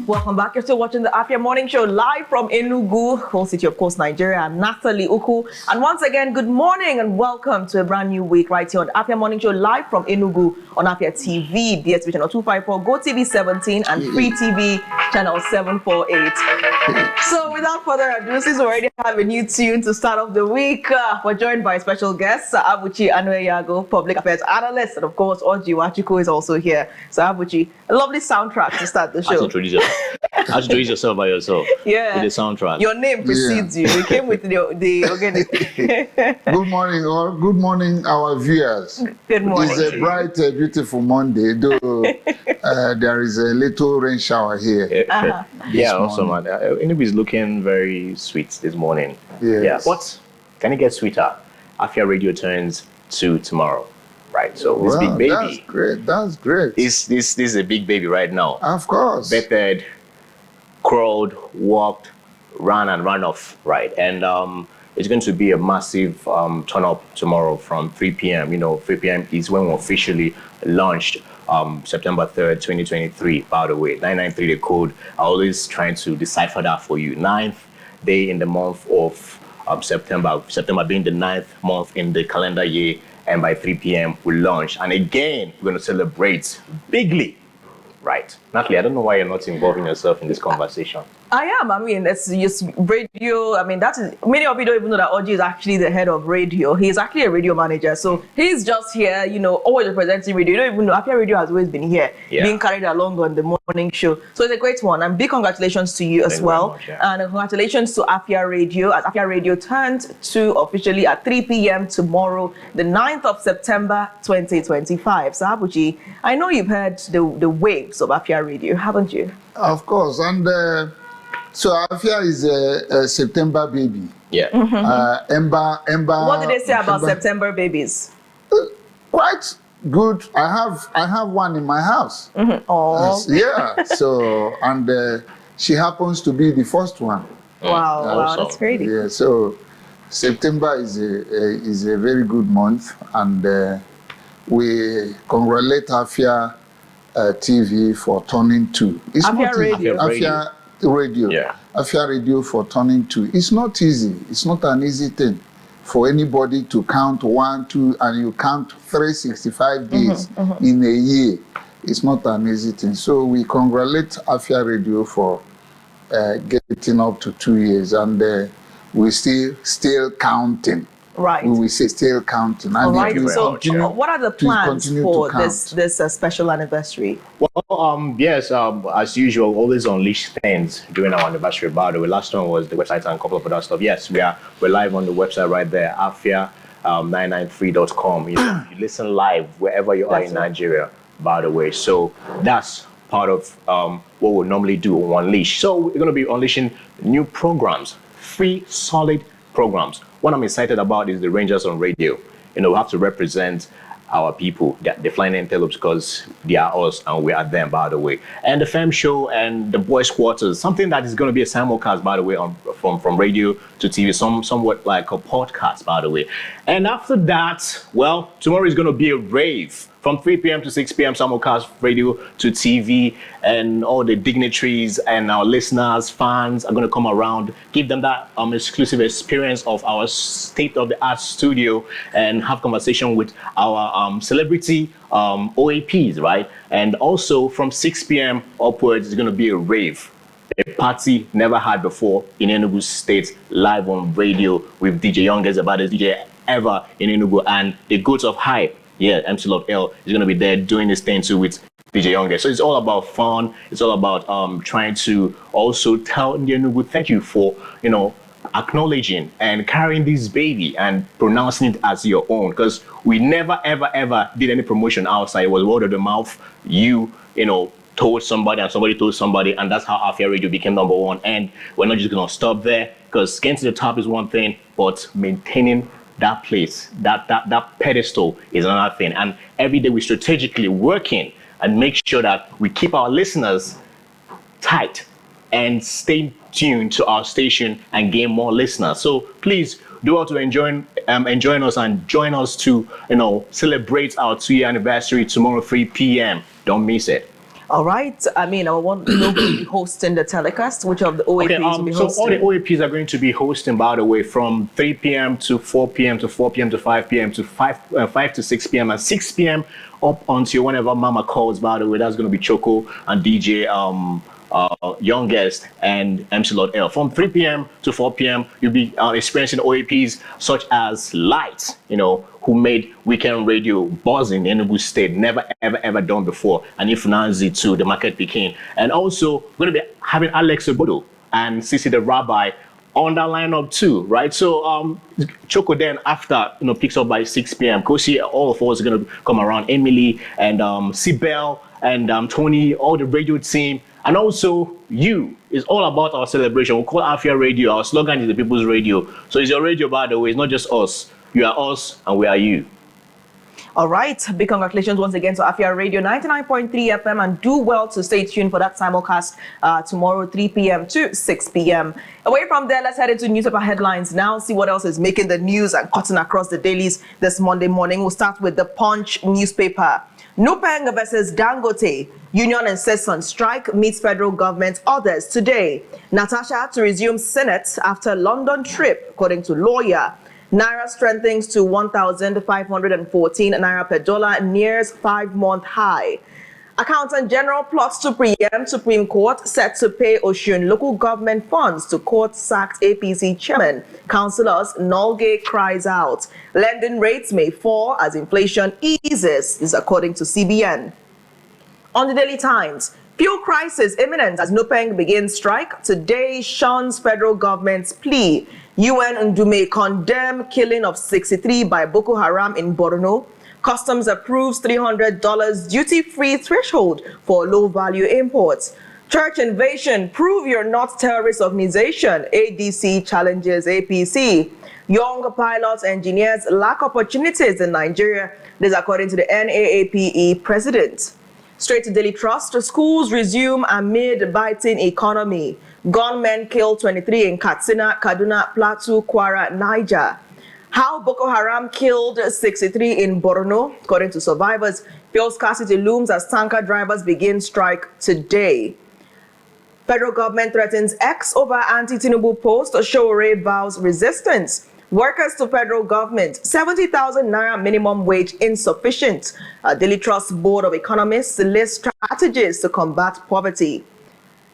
Welcome back. You're still watching the Afia Morning Show live from Enugu, whole city, of course, Nigeria. I'm Natalie Uku. And once again, good morning and welcome to a brand new week right here on the Afia Morning Show live from Enugu on Afia TV, DSTV channel 254, Go TV 17, and Free TV channel 748. So without further ado, since we already have a new tune to start off the week, we're joined by special guest, Sir Abuchi Anueyiagu, Public Affairs Analyst, and of course, Oji Wachiko is also here. So Abuchi, a lovely soundtrack to start the show. Introduce yourself by yourself. Yeah. With the soundtrack. Your name precedes you. We came with the organic. Good morning, all. Good morning, our viewers. Good morning. It's a bright, beautiful Monday, though there is a little rain shower here. Yeah, awesome, man. Enugu is looking very sweet this morning. Yes. Yeah, but can it get sweeter? Afia Radio turns 2 tomorrow. Right, so this big baby. That's great. That's great. This is a big baby right now. Of course. Betted, crawled, walked, ran and ran off, right? And it's going to be a massive turn up tomorrow from 3 p.m. You know, 3 p.m. is when we officially launched September 3rd, 2023, by the way. 993, the code. I'm always trying to decipher that for you. 9th day in the month of September. September being the 9th month in the calendar year. And by 3 p.m. we launch. And again, we're going to celebrate bigly. Right. Natalie, I don't know why you're not involving yourself in this conversation. I am. I mean, it's just radio. I mean, that is, many of you don't even know that Oji is actually the head of radio. He's actually a radio manager. So he's just here, you know, always representing radio. You don't even know, Afia Radio has always been here, being carried along on the morning show. So it's a great one. And big congratulations to you as well. Much, yeah. And congratulations to Afia Radio, as Afia Radio turned 2 officially at 3 p.m. tomorrow, the 9th of September, 2025. So Abuchi, I know you've heard the waves of Afia Radio, haven't you? Of course. And so Afia is a September baby. Yeah. Ember. What did they say about September babies? Quite good. I have one in my house. Oh. Yeah. So and she happens to be the first one. Wow, that's great. Yeah. So September is a very good month, and we congratulate Afia TV for turning 2. It's Afia not Radio. Afia Radio. Yeah. Afia Radio for turning 2. It's not easy. It's not an easy thing for anybody to count 1, 2, and you count 365 days in a year. It's not an easy thing. So we congratulate Afia Radio for getting up to 2 years, and we still counting. Right. We will say still counting. All right. So, continue, what are the plans for this special anniversary? Well, yes, as usual, always unleash things during our anniversary. By the way, last one was the website and a couple of other stuff. Yes, we're live on the website right there, afia993.com. You listen live wherever you are in Nigeria, by the way. So that's part of what we normally do on Unleash. So we're going to be unleashing new programs, free, solid programs. What I'm excited about is the Rangers on radio. You know, we have to represent our people, the flying antelopes, because they are us and we are them, by the way. And the Femme Show and the Boys Quarters, something that is going to be a simulcast, by the way, from radio to TV, somewhat like a podcast, by the way. And after that, well, tomorrow is going to be a rave. From 3 p.m. to 6 p.m. simulcast radio to TV, and all the dignitaries and our listeners, fans are going to come around, give them that exclusive experience of our state-of-the-art studio and have conversation with our celebrity OAPs, right? And also from 6 p.m. upwards, it's going to be a rave. A party never had before in Enugu State, live on radio with DJ Youngest, about the DJ ever in Enugu, and the Goats of Hype. Yeah, MC Lord L is going to be there doing this thing too with DJ Youngest. So it's all about fun. It's all about trying to also tell Enugu thank you for, you know, acknowledging and carrying this baby and pronouncing it as your own. Because we never, ever, ever did any promotion outside. It was word of the mouth. You know, told somebody and somebody told somebody, and that's how Afia Radio became #1. And we're not just going to stop there, because getting to the top is one thing, but maintaining that place, that pedestal is another thing. And every day we're strategically working and make sure that we keep our listeners tight and stay tuned to our station and gain more listeners. So please do all to enjoy us and join us to, you know, celebrate our 2-year anniversary tomorrow 3 p.m. Don't miss it. All right. I mean, I want to know who will be hosting the telecast. Which of the OAPs Okay, will be so hosting? all the OAPs are going to be hosting, by the way, from 3 p.m. to 4 p.m. to 4 p.m. to 5 p.m. to 5 to 6 p.m. and 6 p.m. up until whenever Mama calls, by the way. That's going to be Choco and DJ Young Guest and MC Lord L. From 3 p.m. to 4 p.m., you'll be experiencing OAPs such as Light, who made weekend radio buzzing in Enugu State, never, ever done before. And if Nanzi too, the market became. And also, we're going to be having Alex Obodo and Sisi the Rabbi on that lineup too, right? So Choco then after, picks up by 6 p.m. Kosi, all of us are going to come around. Emily and Sibel and Tony, all the radio team. And also, you. It's all about our celebration. We call Afia Radio. Our slogan is the people's radio. So it's your radio, by the way. It's not just us. You are us, and we are you. All right. Big congratulations once again to Afia Radio 99.3 FM, and do well to stay tuned for that simulcast tomorrow, 3 p.m. to 6 p.m. Away from there, let's head into newspaper headlines now, see what else is making the news and cutting across the dailies this Monday morning. We'll start with the Punch newspaper. NUPENG versus Dangote. Union insists on strike, meets federal government orders today. Natasha to resume Senate after London trip, according to lawyer. Naira strengthens to 1,514 Naira per dollar, nears 5-month high. Accountant General plots to preempt Supreme Court, set to pay Osun local government funds to court sacked APC chairman. Councillors, Nolge cries out. Lending rates may fall as inflation eases, is according to CBN. On the Daily Times, fuel crisis imminent as NUPENG begins strike. Today shuns federal government's plea. UN Ndume condemn killing of 63 by Boko Haram in Borno. Customs approves $300 duty-free threshold for low-value imports. Church invasion, prove you're not terrorist organization. ADC challenges APC. Young pilots, engineers lack opportunities in Nigeria. This according to the NAAPE president. Straight to Daily Trust, schools resume amid biting economy. Gunmen kill 23 in Katsina, Kaduna, Plateau, Kwara, Niger. How Boko Haram killed 63 in Borno, according to survivors. Fuel scarcity looms as tanker drivers begin strike today. Federal government threatens X over anti-Tinubu post. Showore vows resistance. Workers to federal government, 70,000 Naira minimum wage insufficient. Daily Trust Board of Economists lists strategies to combat poverty.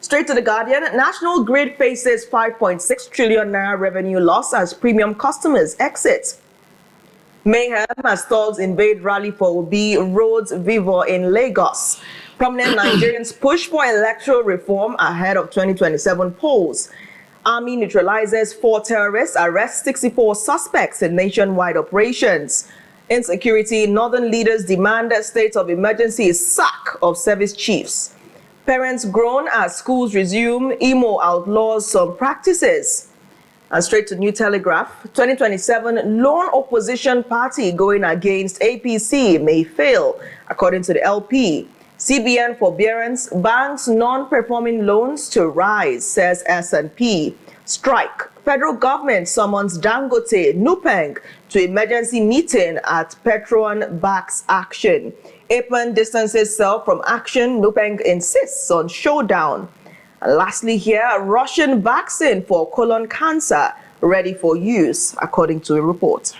Straight to The Guardian, National Grid faces 5.6 trillion Naira revenue loss as premium customers exit. Mayhem as thugs invade rally for Obi, roads vivo in Lagos. Prominent Nigerians push for electoral reform ahead of 2027 polls. Army neutralizes 4 terrorists, arrests 64 suspects in nationwide operations. Insecurity, northern leaders demand a state of emergency, sack of service chiefs. Parents groan as schools resume. Imo outlaws some practices. And straight to New Telegraph, 2027 lone opposition party going against APC may fail, according to the LP. CBN forbearance, banks non-performing loans to rise, says S&P. Strike, federal government summons Dangote, NUPENG to emergency meeting at Petron backs action. APEN distances self from action, NUPENG insists on showdown. And lastly here, Russian vaccine for colon cancer ready for use, according to a report.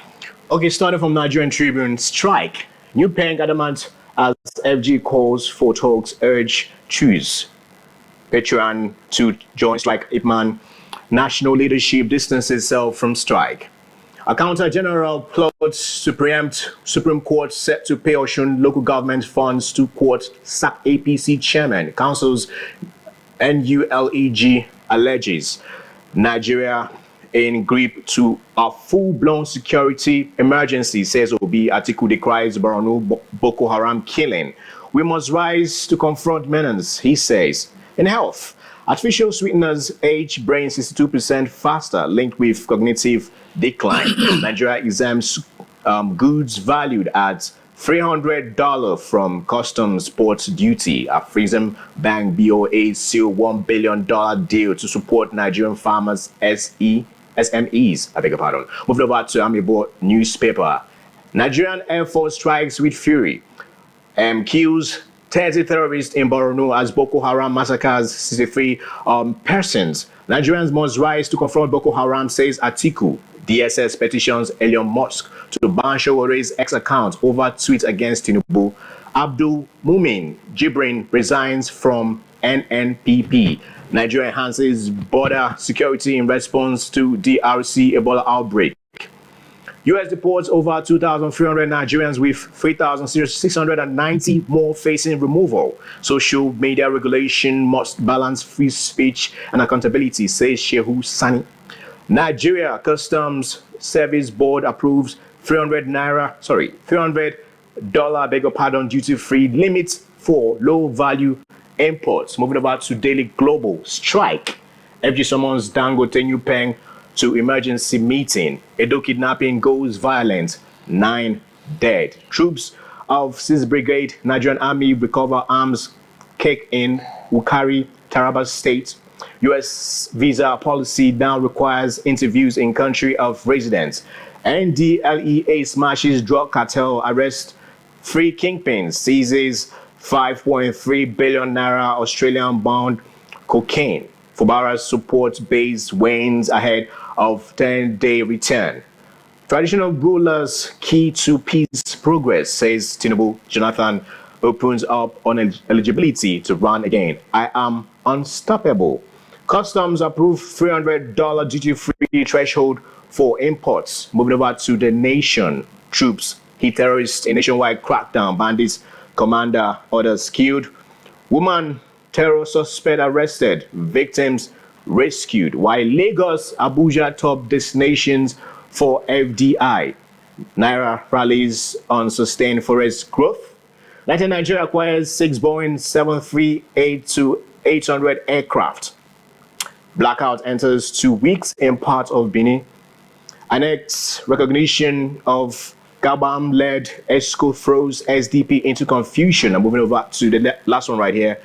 Okay, starting from Nigerian Tribune, strike. NUPENG adamant as FG calls for talks, urge choose. Petron to join strike. IPMAN national leadership distances itself from strike. Accountant General plots to preempt Supreme Court set to pay Osun local government funds to court sack APC chairman. Council's NULEG alleges Nigeria in grip to a full-blown security emergency, says Obi. Atiku decries Borno Boko Haram killing. We must rise to confront menace, he says. In health, artificial sweeteners age brain 62% faster, linked with cognitive decline. Nigeria exempts goods valued at $300 from customs port duty. Afrexim Bank BOA sealed $1 billion deal to support Nigerian farmers SMEs. I beg your pardon. Moving over to Amiibo newspaper. Nigerian Air Force strikes with fury. Kills 30 terrorists in Borno as Boko Haram massacres 63 persons. Nigerians must rise to confront Boko Haram, says Atiku. DSS petitions Elon Musk to ban Showore's X account over tweets against Tinubu. Abdul Mumin Jibrin resigns from NNPP. Nigeria enhances border security in response to DRC Ebola outbreak. U.S. deports over 2,300 Nigerians with 3,690 more facing removal. Social media regulation must balance free speech and accountability, says Shehu Sani. Nigeria Customs Service Board approves $300 duty-free limit for low-value imports. Moving about to Daily Global. Strike. FG summons Dangote NUPENG to emergency meeting. Edo kidnapping goes violent. 9 dead. Troops of 6th Brigade Nigerian Army recover arms cake in Wukari, Taraba State. U.S. visa policy now requires interviews in country of residence. NDLEA smashes drug cartel, arrests 3 kingpins, seizes 5.3 billion naira Australian-bound cocaine. Fubara's support base wanes ahead of 10-day return. Traditional rulers key to peace progress, says Tinubu. Jonathan opens up on eligibility to run again. I am unstoppable. Customs approved $300 duty-free threshold for imports. Moving over to The Nation. Troops hit terrorists in nationwide crackdown. Bandits commander orders killed. Woman terror suspect arrested. Victims rescued. While Lagos, Abuja top destinations for FDI. Naira rallies on sustained forest growth. Nigeria acquires 6 Boeing 738-800 aircraft. Blackout enters 2 weeks in part of Benin. Annex recognition of Gabam-led ESCO throws SDP into confusion. I'm moving over to the last one right here.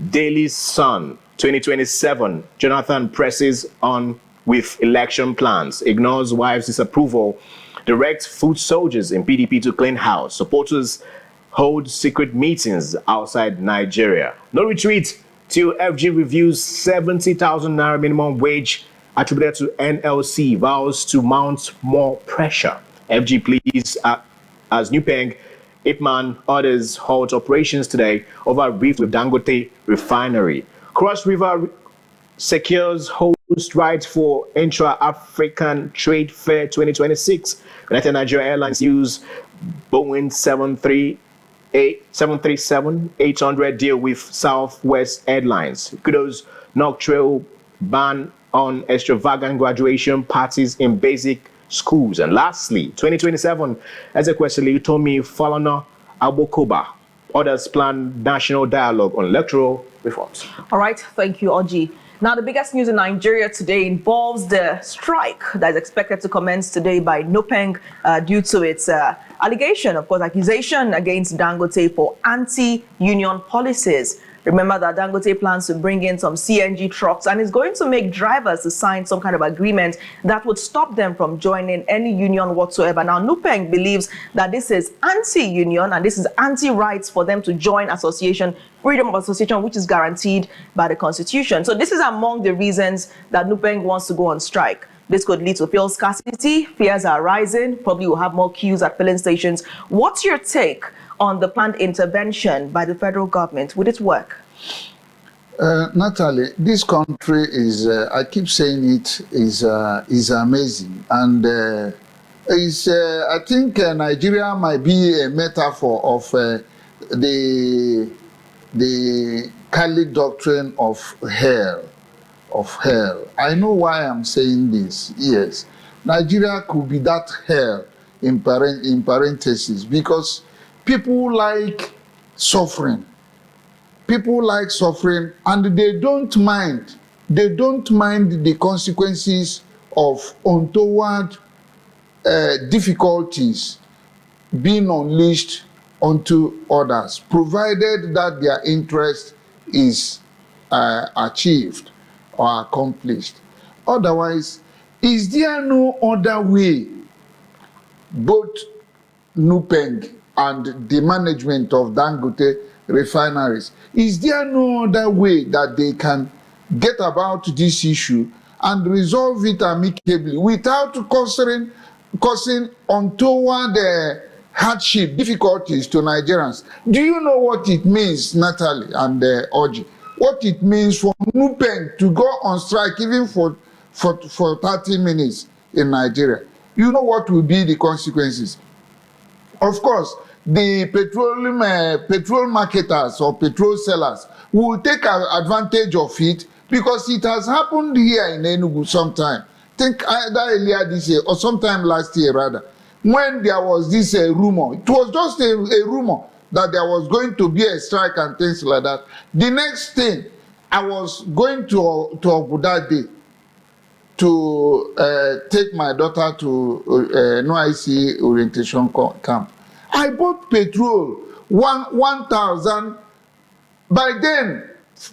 Daily Sun 2027. Jonathan presses on with election plans. Ignores wife's disapproval. Directs foot soldiers in PDP to clean house. Supporters hold secret meetings outside Nigeria. No retreat till FG reviews 70,000 naira minimum wage attributed to NLC. Vows to mount more pressure. FG pleads as NUPENG. Ipman orders halt operations today over beef with Dangote refinery. Cross River secures host rights for intra-African Trade Fair 2026. United Nigeria Airlines use Boeing 737-800 deal with Southwest Airlines. Kudos knock trail ban on extravagant graduation parties in basic schools. And lastly, 2027, Ezekwesili Tomi Falana Abokoba orders plan national dialogue on electoral reforms. All right, thank you, Oji. Now, the biggest news in Nigeria today involves the strike that is expected to commence today by NUPENG due to its accusation against Dangote for anti-union policies. Remember that Dangote plans to bring in some CNG trucks and is going to make drivers to sign some kind of agreement that would stop them from joining any union whatsoever. Now, NUPENG believes that this is anti-union and this is anti-rights for them to join association, freedom of association, which is guaranteed by the Constitution. So this is among the reasons that NUPENG wants to go on strike. This could lead to fuel scarcity. Fears are rising. Probably we'll have more queues at filling stations. What's your take on the planned intervention by the federal government? Would it work? Natalie, this country is, I keep saying it, is amazing. And I think Nigeria might be a metaphor of the Catholic doctrine of hell. I know why I'm saying this. Yes, Nigeria could be that hell in parentheses, because people like suffering. People like suffering, and they don't mind. They don't mind the consequences of untoward difficulties being unleashed onto others, provided that their interest is achieved or accomplished. Otherwise, is there no other way both NUPENG and the management of Dangote refineries. Is there no other way that they can get about this issue and resolve it amicably without causing untoward hardship, difficulties to Nigerians? Do you know what it means, Natalie and Oji? What it means for NUPENG to go on strike even for 30 minutes in Nigeria? You know what will be the consequences? Of course, the petrol marketers or petrol sellers will take advantage of it because it has happened here in Enugu sometime. Think either earlier this year or sometime last year rather, when there was this rumor. It was just a rumor that there was going to be a strike and things like that. The next thing, I was going to Obudade to take my daughter to NYC orientation camp. I bought petrol, 1,000. By then,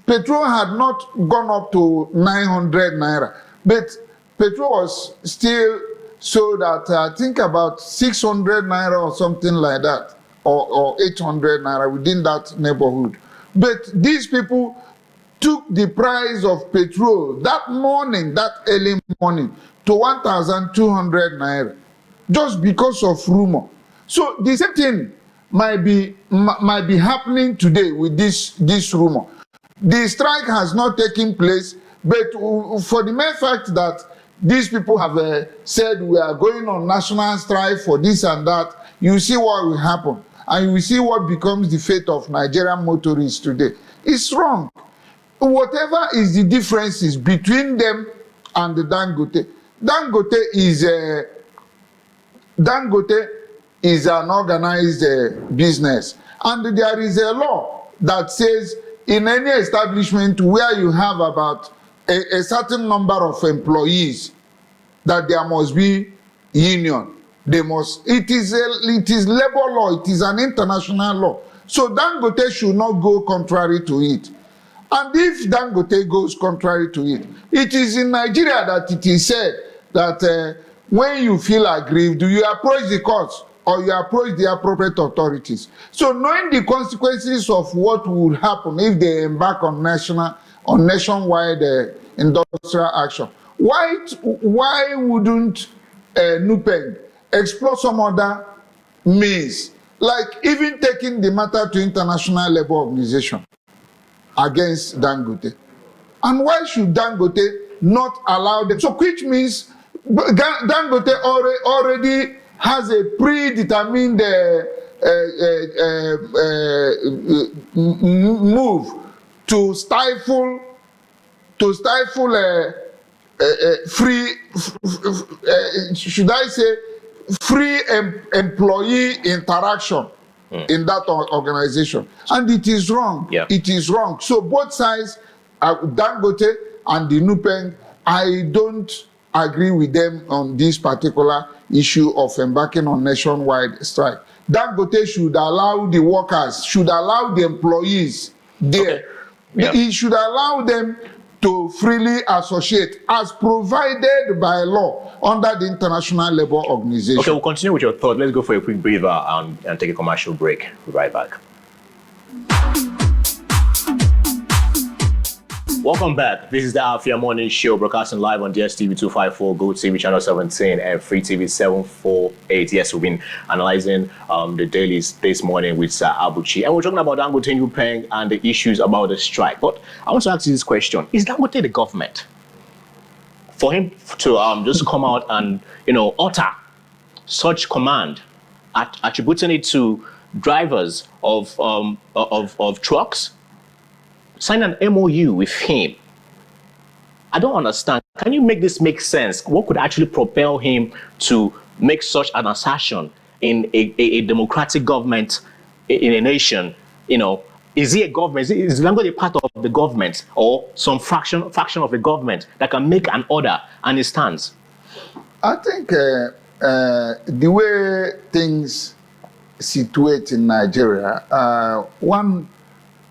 petrol had not gone up to 900 naira, but petrol was still sold at, I think, about 600 naira or something like that, or 800 naira within that neighborhood. But these people took the price of petrol that morning, that early morning, to 1,200 naira, just because of rumor. So the same thing might be happening today with this rumor. The strike has not taken place, but for the mere fact that these people have said we are going on national strike for this and that, you see what will happen, and you will see what becomes the fate of Nigerian motorists today. It's wrong. Whatever is the differences between them and the Dangote. Dangote is an organized business, and there is a law that says in any establishment where you have about a certain number of employees, that there must be union. They must. It is labor law. It is an international law. So Dangote should not go contrary to it. And if Dangote goes contrary to it, it is in Nigeria that it is said that when you feel aggrieved, do you approach the courts or you approach the appropriate authorities? So knowing the consequences of what would happen if they embark on nationwide industrial action, why wouldn't NUPENG explore some other means, like even taking the matter to International Labour Organization against Dangote? And why should Dangote not allow them? So which means Dangote already has a predetermined move to stifle free, should I say, free employee interaction in that organization. And it is wrong. Yeah. It is wrong. So both sides, Dangote and the NUPENG, I don't agree with them on this particular issue of embarking on nationwide strike. Dangote should allow the workers, should allow the employees there. Okay. Yeah. He should allow them to freely associate as provided by law under the International Labour Organization. Okay, we'll continue with your thought. Let's go for a quick breather and take a commercial break. We'll be right back. Welcome back. This is the Afia Morning Show, broadcasting live on DSTV 254, Go TV channel 17, and Free TV 748. Yes, we've been analyzing the dailies this morning with Sir Abuchi, and we're talking about Dangote NUPENG and the issues about the strike. But I want to ask you this question: is Dangote the government? For him to just come out and utter such command, attributing it to drivers of trucks, sign an MOU with him. I don't understand. Can you make this make sense? What could actually propel him to make such an assertion in a democratic government in a nation? Is he a government? Is Dangote a part of the government or some fraction of the government that can make an order and it stands? I think the way things situate in Nigeria,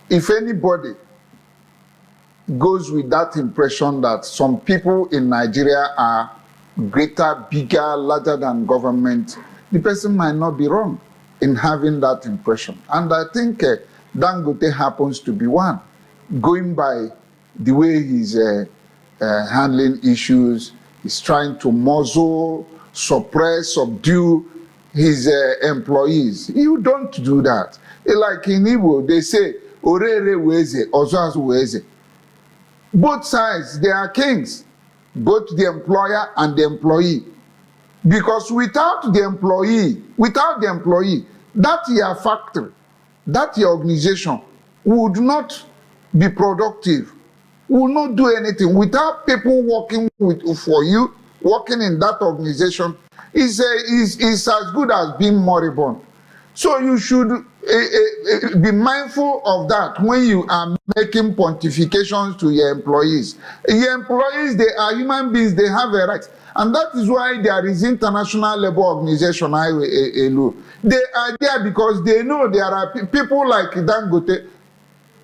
if anybody goes with that impression that some people in Nigeria are greater, bigger, larger than government, the person might not be wrong in having that impression. And I think Dangote happens to be one. Going by the way he's handling issues, he's trying to muzzle, suppress, subdue his employees. You don't do that. Like in Igbo, they say, Orere weze, Ozoazu weze. Both sides, they are kings, both the employer and the employee. Because without the employee, that your factory, that your organization would not be productive, will not do anything. Without people working for you, working in that organization, is as good as being moribund. So you should be mindful of that when you are making pontifications to your employees. Your employees, they are human beings, they have a right. And that is why there is International Labour Organization, ILO. They are there because they know there are people like Dangote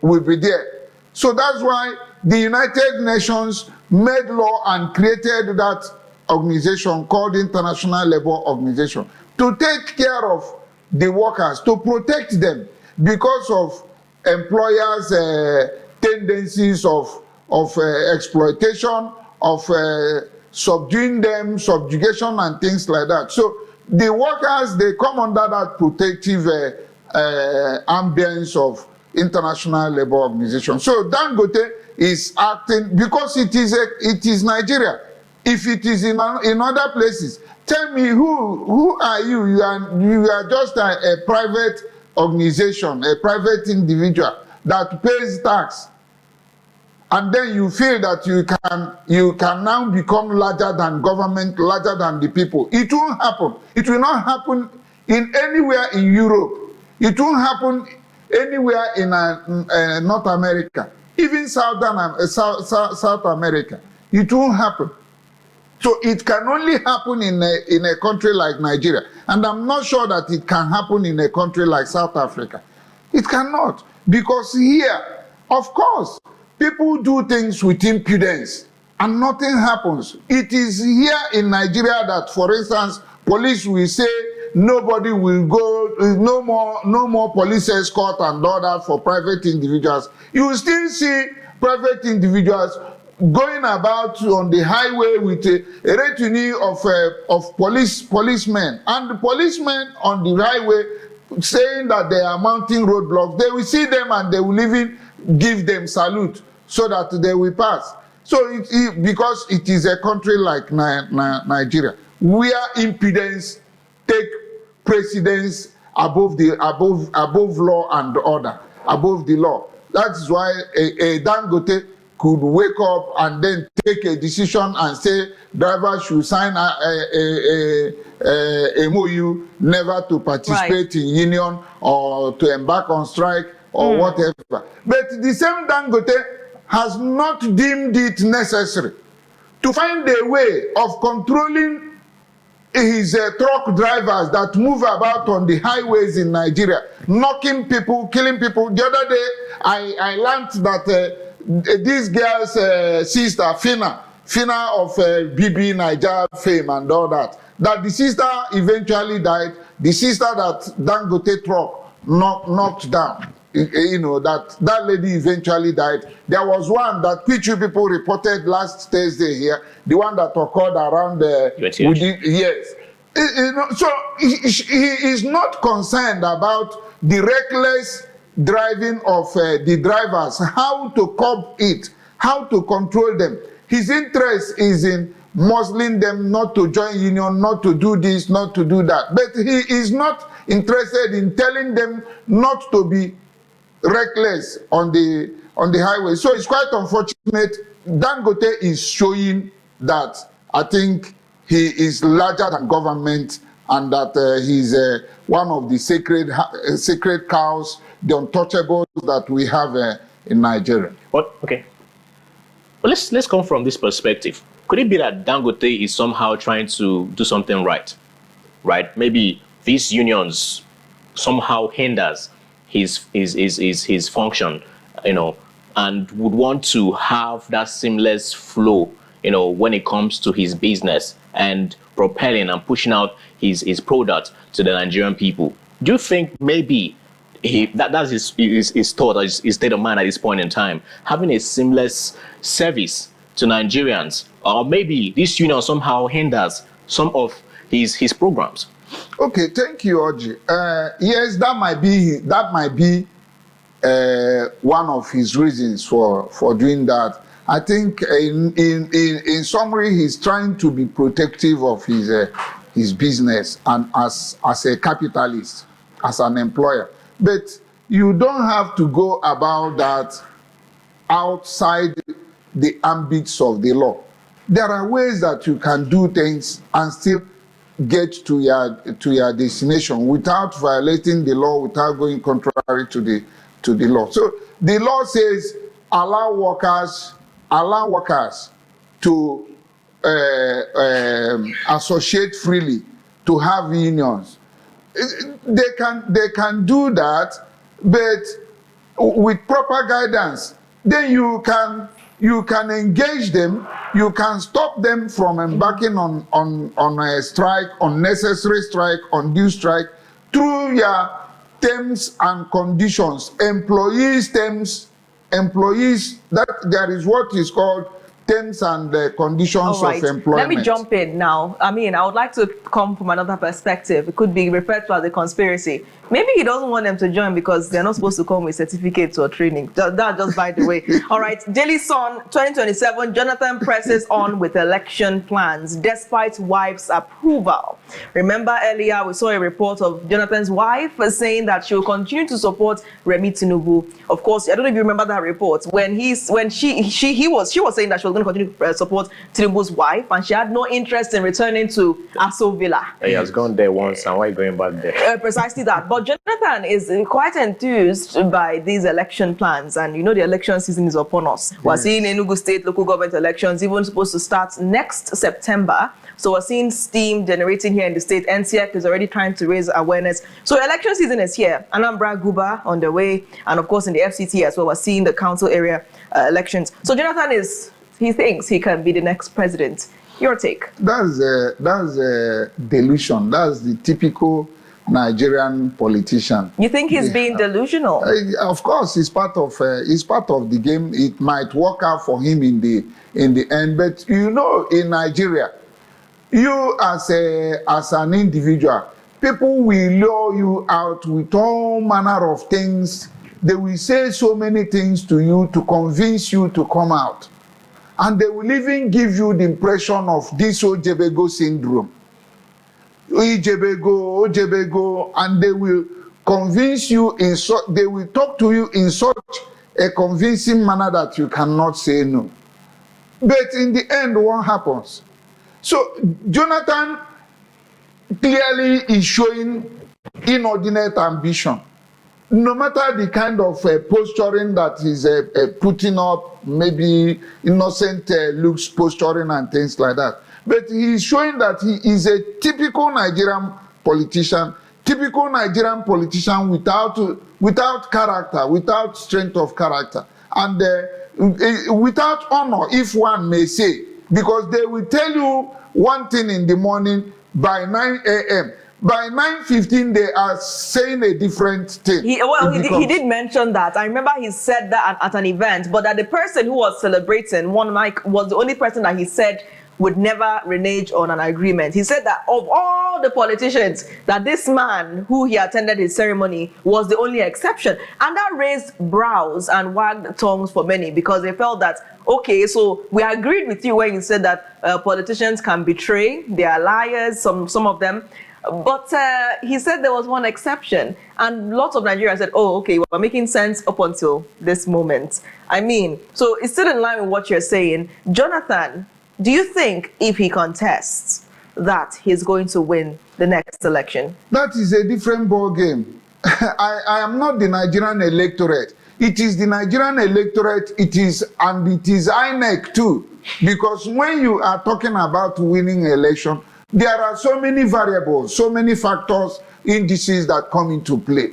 will be there. So that's why the United Nations made law and created that organization called International Labour Organization to take care of the workers, to protect them because of employers' tendencies of exploitation, of subduing them, subjugation and things like that. So the workers, they come under that protective ambience of International Labour Organization. So Dangote is acting because it is Nigeria. If it is in other places, tell me who are you? You are just a private organization, a private individual that pays tax, and then you feel that you can now become larger than government, larger than the people. It won't happen. It will not happen in anywhere in Europe. It won't happen anywhere in North America, even South America. It won't happen. So it can only happen in a country like Nigeria. And I'm not sure that it can happen in a country like South Africa. It cannot. Because here, of course, people do things with impudence and nothing happens. It is here in Nigeria that, for instance, police will say nobody will go, no more police escort and all that for private individuals. You will still see private individuals going about on the highway with a retinue of policemen, and the policemen on the highway saying that they are mounting roadblocks. They will see them and they will even give them salute so that they will pass. So because it is a country like Nigeria, where impudence take precedence above law and order, above the law. That is why a Dangote could wake up and then take a decision and say drivers should sign a MOU never to participate in union or to embark on strike or whatever. But the same Dangote has not deemed it necessary to find a way of controlling his truck drivers that move about on the highways in Nigeria, knocking people, killing people. The other day, I learned that this girl's sister, Fina of BB Niger fame and all that the sister eventually died. The sister that Dangote truck knocked down, you know, that lady eventually died. There was one that which you people reported last Thursday here, the one that occurred around yes. You know, so he is not concerned about the reckless driving of the drivers, how to curb it, how to control them. His interest is in muzzling them not to join union, not to do this, not to do that. But he is not interested in telling them not to be reckless on the highway. So it's quite unfortunate. Dangote is showing that I think he is larger than government, and that he's one of the sacred cows, the untouchables that we have in Nigeria. But okay, well, let's come from this perspective. Could it be that Dangote is somehow trying to do something right? Maybe these unions somehow hinders his function, you know, and would want to have that seamless flow, you know, when it comes to his business and propelling and pushing out his product to the Nigerian people. Do you think maybe that's his thought, or his state of mind at this point in time. Having a seamless service to Nigerians, or maybe this union somehow hinders some of his programs. Okay, thank you, Oji. Yes, that might be one of his reasons for doing that. I think in summary, he's trying to be protective of his business and as a capitalist, as an employer. But you don't have to go about that outside the ambits of the law. There are ways that you can do things and still get to your destination without violating the law, without going contrary to the law. So the law says allow workers to associate freely, to have unions. They can do that, but with proper guidance, then you can engage them, you can stop them from embarking on a strike, unnecessary strike, undue strike, through your terms and conditions, employees' terms, that there is what is called terms and conditions of employment. Let me jump in now. I mean, I would like to come from another perspective. It could be referred to as a conspiracy. Maybe he doesn't want them to join because they're not supposed to come with certificates or training. That just by the way. All right, Daily Sun, 2027, Jonathan presses on with election plans despite wife's approval. Remember earlier we saw a report of Jonathan's wife saying that she will continue to support Remi Tinubu. Of course, I don't know if you remember that report when she was saying that she was going to continue to support Tinubu's wife, and she had no interest in returning to Aso Villa. He has gone there once, and why going back there? Precisely that. But Jonathan is quite enthused by these election plans, and you know the election season is upon us. Yes. We're seeing Enugu State local government elections even supposed to start next September. So we're seeing steam generating here in the state. NCEC is already trying to raise awareness. So election season is here. Anambra, Guba on the way, and of course in the FCT as well, we're seeing the council area elections. So Jonathan he thinks he can be the next president. Your take? That's a delusion. That's the typical Nigerian politician. You think he's being delusional? Of course, it's part of the game. It might work out for him in the end, but you know, in Nigeria, you as an individual, people will lure you out with all manner of things. They will say so many things to you to convince you to come out, and they will even give you the impression of this Ojebego syndrome. Ojebego, and they will convince you they will talk to you in such a convincing manner that you cannot say no. But in the end, what happens? So Jonathan clearly is showing inordinate ambition. No matter the kind of posturing that he's putting up, maybe innocent looks posturing and things like that. But he's showing that he is a typical Nigerian politician without character, without strength of character, and without honor, if one may say, because they will tell you one thing in the morning by 9 a.m. By 9:15, they are saying a different thing. He did mention that. I remember he said that at an event, but that the person who was celebrating, one Mike, was the only person that he said would never renege on an agreement. He said that of all the politicians, that this man who he attended his ceremony was the only exception. And that raised brows and wagged tongues for many, because they felt that, okay, so we agreed with you when you said that politicians can betray, they are liars, some of them. But he said there was one exception, and lots of Nigerians said, oh, okay, we're making sense up until this moment. I mean, so it's still in line with what you're saying. Jonathan, do you think if he contests that he's going to win the next election? That is a different ball game. I am not the Nigerian electorate. It is the Nigerian electorate, and it is INEC too. Because when you are talking about winning election, there are so many variables, so many factors, indices that come into play.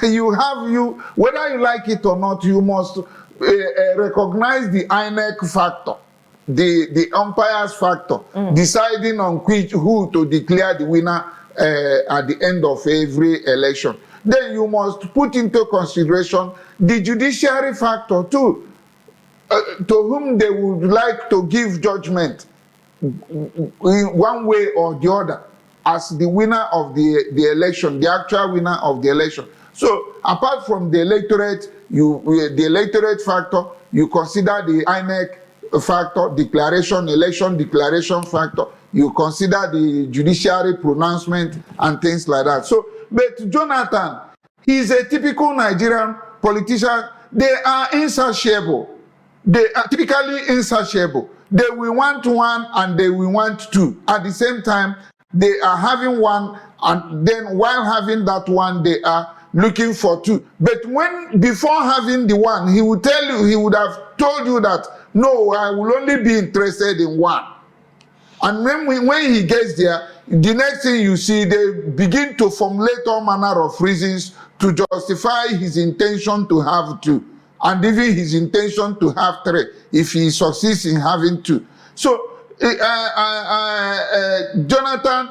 Whether you like it or not, you must recognize the INEC factor, the umpires factor, deciding on who to declare the winner at the end of every election. then you must put into consideration the judiciary factor too, to whom they would like to give judgment in one way or the other as the winner of the election, the actual winner of the election. So apart from the electorate, the electorate factor, you consider the INEC factor, election declaration factor, you consider the judiciary pronouncement and things like that. So, but Jonathan, he's a typical Nigerian politician. They are insatiable. They are typically insatiable. They will want one and they will want two. At the same time, they are having one, and then while having that one, they are looking for two. But when, before having the one, he would tell you, he would have told you that, no, I will only be interested in one. And when he gets there, the next thing you see, they begin to formulate all manner of reasons to justify his intention to have two, and even his intention to have three, if he succeeds in having two. So, Jonathan,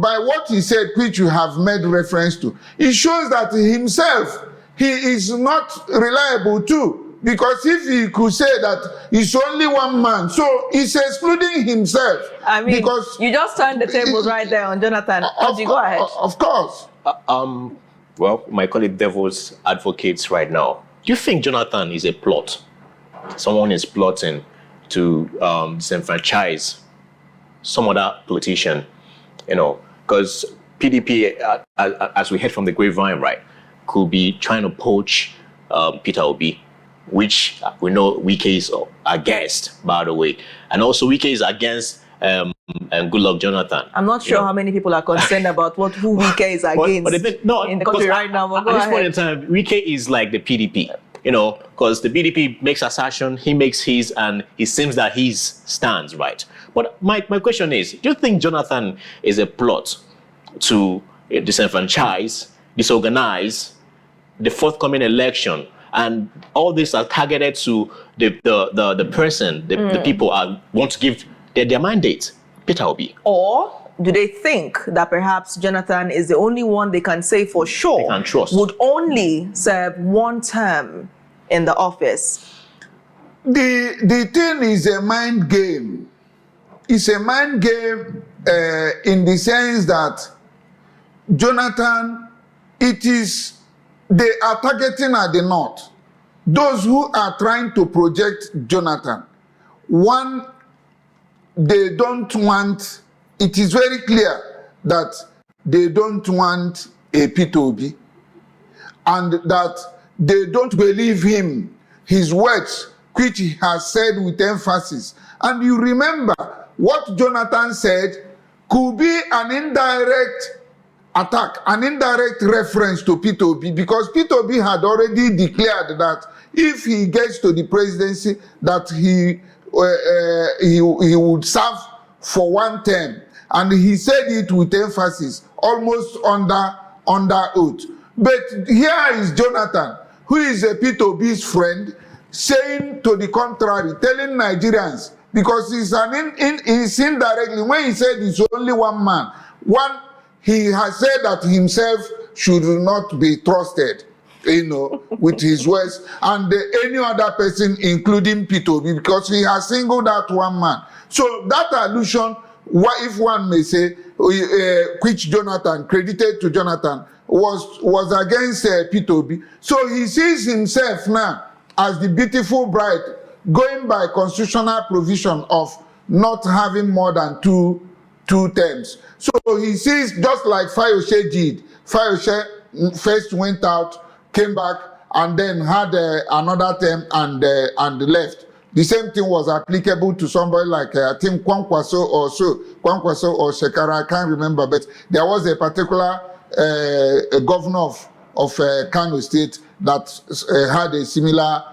by what he said, which you have made reference to, it shows that himself, he is not reliable too. Because if he could say that it's only one man, so he's excluding himself. I mean, because you just turned the tables right there on Jonathan. As you go ahead. Of course. Well, my colleague devil's advocates right now. Do you think Jonathan is a plot? Someone is plotting to disenfranchise some other politician, you know, because PDP, as we heard from the grapevine, right, could be trying to poach Peter Obi, which we know Wike is against, by the way. And also Wike is against and Goodluck Jonathan. I'm not sure how many people are concerned about who Wike is against in the country right now. But at this point in time, Wike is like the PDP, you know, because the PDP makes assertion, he makes his, and it seems that his stands, right? But my question is, do you think Jonathan is a plot to disenfranchise, disorganize the forthcoming election? And all this are targeted to the person, the people want to give their mandate, Peter Obi. Or do they think that perhaps Jonathan is the only one they can say for sure they can trust, would only serve one term in the office? The thing is a mind game. It's a mind game in the sense that Jonathan, they are targeting at the north. Those who are trying to project Jonathan, one, they don't want, it is very clear that they don't want a Peter Obi, and that they don't believe him, his words, which he has said with emphasis. And you remember what Jonathan said could be an indirect attack, an indirect reference to Peter Obi, because Peter Obi had already declared that if he gets to the presidency, that he would serve for one term, and he said it with emphasis, almost under oath. But here is Jonathan, who is a Peter Obi's friend, saying to the contrary, telling Nigerians, because he's indirectly, when he said it's only one man, he has said that himself should not be trusted, you know, with his words, and any other person, including Peter Obi, because he has singled out one man. So that allusion, if one may say, which Jonathan, credited to Jonathan, was against Peter Obi. So he sees himself now as the beautiful bride, going by constitutional provision of not having more than two terms. So he sees, just like Fayose did. Fayose first went out, came back, and then had another term and left. The same thing was applicable to somebody like, I think, Kwankwaso or Shekara, I can't remember, but there was a particular governor of Kano State that had a similar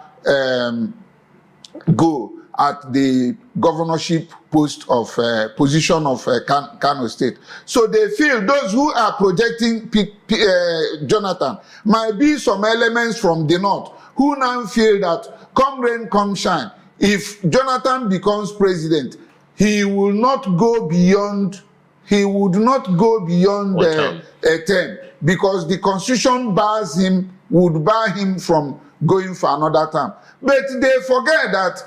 goal at the governorship position of Kano State. So they feel those who are projecting Jonathan might be some elements from the north who now feel that come rain, come shine, if Jonathan becomes president, he will not go beyond he would not go beyond term? a term, because the constitution would bar him from going for another term. But they forget that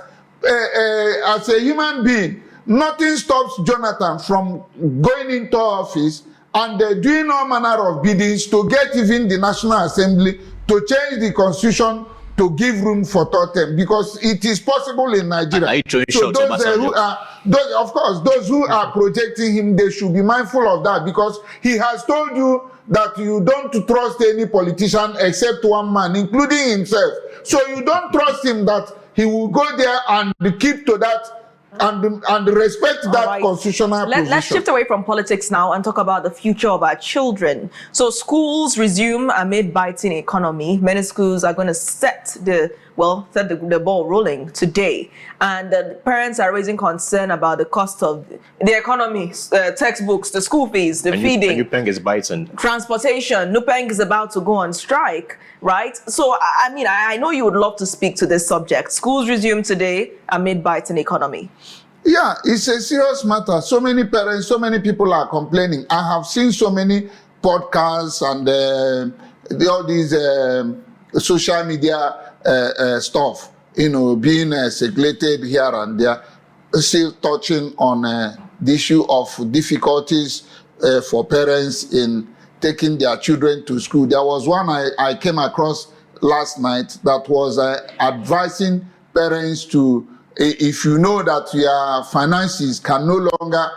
as a human being, nothing stops Jonathan from going into office and doing all manner of biddings to get even the National Assembly to change the constitution to give room for third term, because it is possible in Nigeria. So those who are projecting him, they should be mindful of that, because he has told you that you don't trust any politician except one man, including himself. So you don't trust him that he will go there and keep to that and respect that constitutional position. Let's shift away from politics now and talk about the future of our children. So schools resume amid biting economy. Many schools are going to set the ball rolling today. And the parents are raising concern about the cost of the economy, textbooks, the school fees, the feeding. NUPENG is biting. Transportation. NUPENG is about to go on strike, right? So, I mean, I know you would love to speak to this subject. Schools resume today amid biting economy. Yeah, it's a serious matter. So many parents, so many people are complaining. I have seen so many podcasts and all these social media stuff, being circulated here and there, still touching on the issue of difficulties for parents in taking their children to school. There was one I came across last night that was advising parents to, if you know that your finances can no longer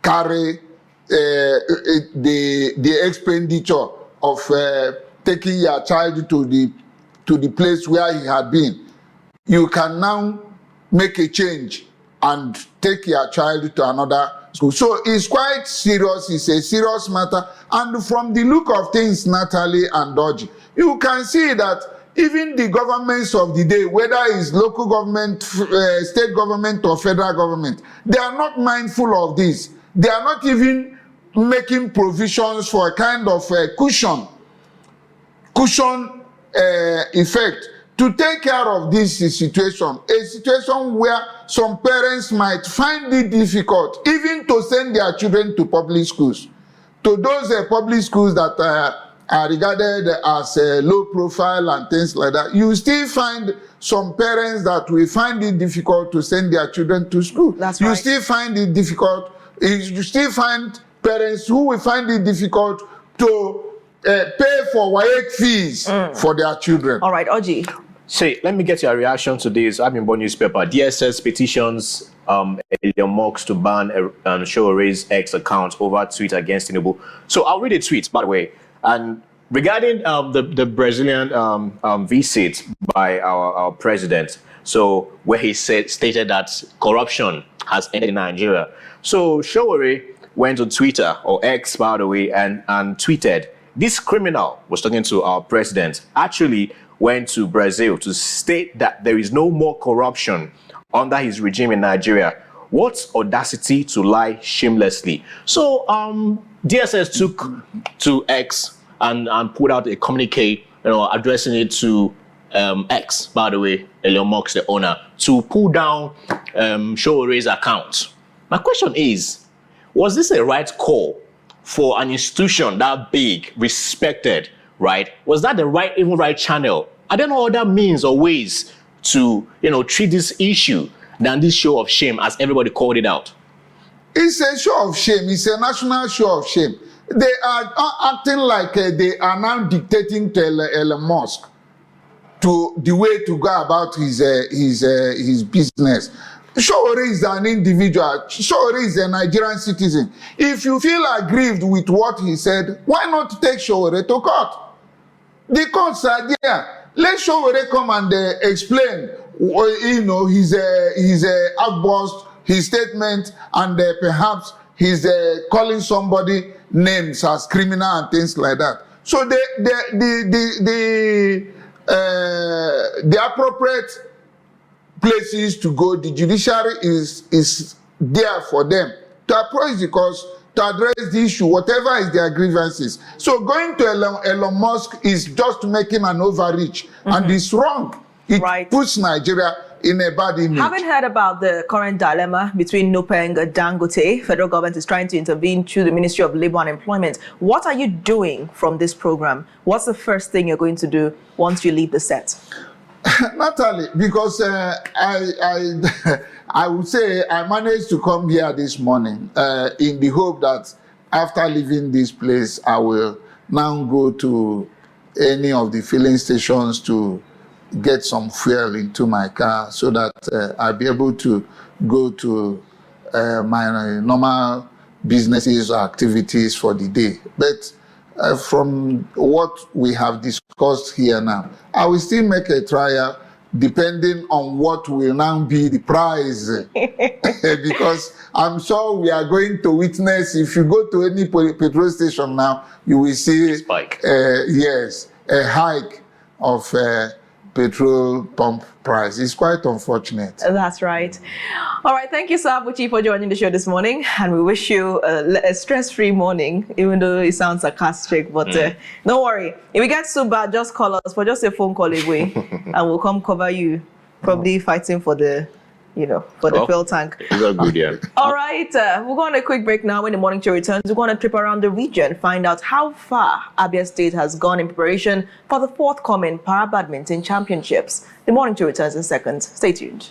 carry the expenditure of taking your child to the place where he had been, you can now make a change and take your child to another school. So it's quite serious. It's a serious matter. And from the look of things, Natalie and Dodgy, you can see that even the governments of the day, whether it's local government, state government, or federal government, they are not mindful of this. They are not even making provisions for a kind of cushion effect to take care of this situation, a situation where some parents might find it difficult even to send their children to public schools. To those public schools that are regarded as low profile and things like that, you still find some parents that will find it difficult to send their children to school. That's you right. still find it difficult. You still find parents who will find it difficult to pay for WAEC fees for their children. All right, Oji. Say, let me get your reaction to this. I've been born newspaper. DSS petitions Elon Musk to ban Showere's X account over tweet against Tinubu. So I'll read a tweet, by the way. And regarding the Brazilian visit by our president, so where he stated that corruption has ended in Nigeria. So Showere went on Twitter, or X, by the way, and tweeted, this criminal was talking to our president, actually went to Brazil to state that there is no more corruption under his regime in Nigeria. What audacity to lie shamelessly. So DSS took to X and put out a communique, addressing it to X, by the way, Elon Musk, the owner, to pull down Showere's account. My question is, was this a right call for an institution that big, respected, right? Was that the right channel? Are there no other means or ways to, treat this issue than this show of shame, as everybody called it out? It's a show of shame. It's a national show of shame. They are acting like they are now dictating to Elon Musk to the way to go about his business. Showore is an individual. Showore is a Nigerian citizen. If you feel aggrieved with what he said, why not take Showore to court? The courts are there. Let Showore come and explain, his outburst, his statement, and perhaps he's calling somebody names as criminal and things like that. So the appropriate places to go, the judiciary is there for them to approach the courts to address the issue, whatever is their grievances. So going to Elon Musk is just making an overreach, and it's wrong. It puts Nigeria in a bad image. Haven't heard about the current dilemma between NUPENG and DANGOTE. Federal government is trying to intervene through the Ministry of Labour and Employment. What are you doing from this program? What's the first thing you're going to do once you leave the set? Natalie, because I would say I managed to come here this morning in the hope that after leaving this place, I will now go to any of the filling stations to get some fuel into my car so that I'll be able to go to my normal businesses or activities for the day. But from what we have discussed here now, I will still make a trial depending on what will now be the price. Because I'm sure we are going to witness, if you go to any petrol station now, you will see Spike. yes, a hike of petrol pump price. It's quite unfortunate. That's right. All right. Thank you, Sir Abuchi, for joining the show this morning. And we wish you a stress-free morning, even though it sounds sarcastic. But don't worry. If it gets so bad, just call us for just a phone call away. And we'll come cover you, probably fighting for the, for the fuel tank. It's all good, yeah. All right. We'll go on a quick break now. When the morning show returns, we're going to trip around the region, find out how far Abia State has gone in preparation for the forthcoming Para Badminton Championships. The morning show returns in seconds. Stay tuned.